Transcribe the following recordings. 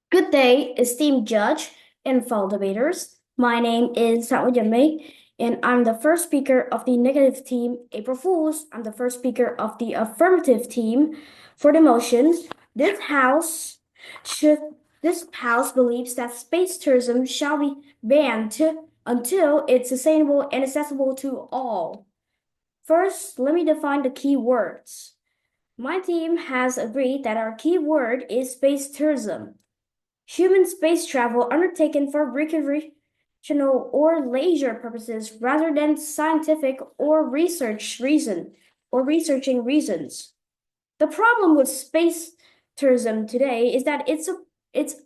Good day, esteemed judge and fellow debaters. My name is Minh, and I'm the first speaker of the negative team, April Fools. I'm the first speaker of the affirmative team for the motion. This house should this house believes that space tourism shall be banned until it's sustainable and accessible to all. First, let me define the key words. My team has agreed that our key word is space tourism. Human space travel undertaken for recreational or leisure purposes rather than scientific or researching reasons. The problem with space tourism today is that it's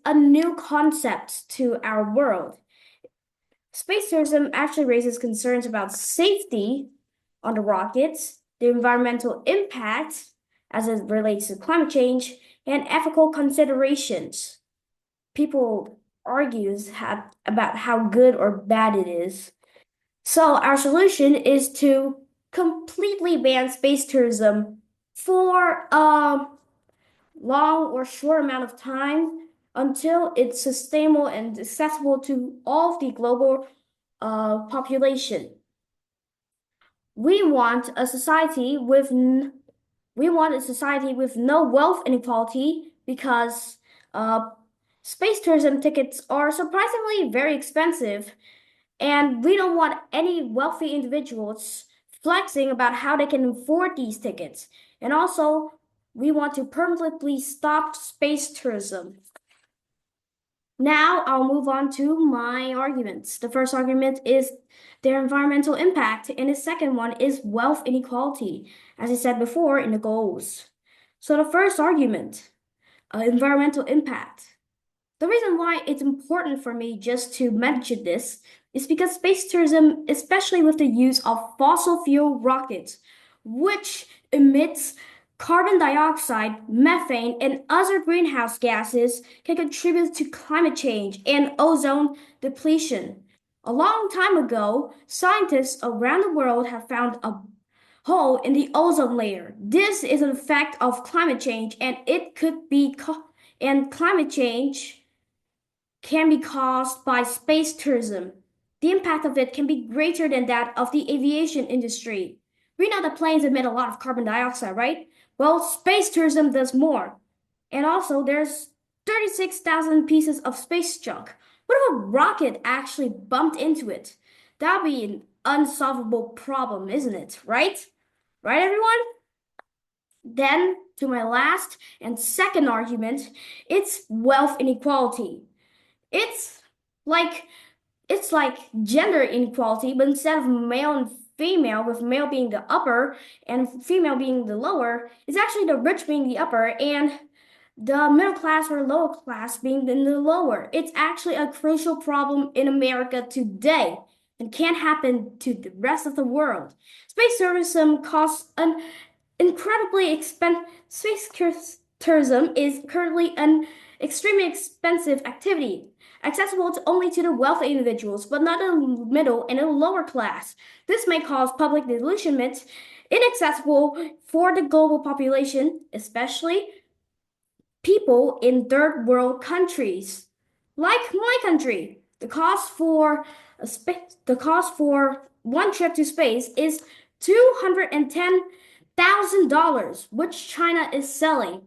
a new concept to our world. Space tourism actually raises concerns about safety on the rockets, the environmental impact as it relates to climate change, and ethical considerations. People argues about how good or bad it is. So our solution is to completely ban space tourism for a long or short amount of time until it's sustainable and accessible to all of the global population. We want a society with no wealth inequality because space tourism tickets are surprisingly very expensive, and we don't want any wealthy individuals flexing about how they can afford these tickets. And also, we want to permanently stop space tourism. Now I'll move on to my arguments. The first argument is their environmental impact, and the second one is wealth inequality, as I said before in the goals. So the first argument, environmental impact. The reason why it's important for me just to mention this is because space tourism, especially with the use of fossil fuel rockets, which emits carbon dioxide, methane, and other greenhouse gases, can contribute to climate change and ozone depletion. A long time ago, scientists around the world have found a hole in the ozone layer. This is an effect of climate change, and climate change can be caused by space tourism. The impact of it can be greater than that of the aviation industry. We know that planes emit a lot of carbon dioxide, right? Well, space tourism does more. And also, there's 36,000 pieces of space junk. What if a rocket actually bumped into it? That'd be an unsolvable problem, isn't it? Right? Right, everyone? Then, to my last and second argument, it's wealth inequality. It's like it's like gender inequality, but instead of male and female, with male being the upper and female being the lower, it's actually the rich being the upper and the middle class or lower class being in the lower. It's actually a crucial problem in America today and can't happen to the rest of the world. Space tourism costs an incredibly expensive. Space tourism is currently an extremely expensive activity, accessible only to the wealthy individuals, but not the middle and the lower class. This may cause public disillusionment, inaccessible for the global population, especially people in third world countries, like my country. The cost for one trip to space is $210,000, which China is selling.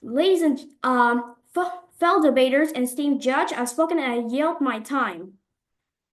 Ladies and fellow debaters and esteemed judge, I've spoken and I yield my time.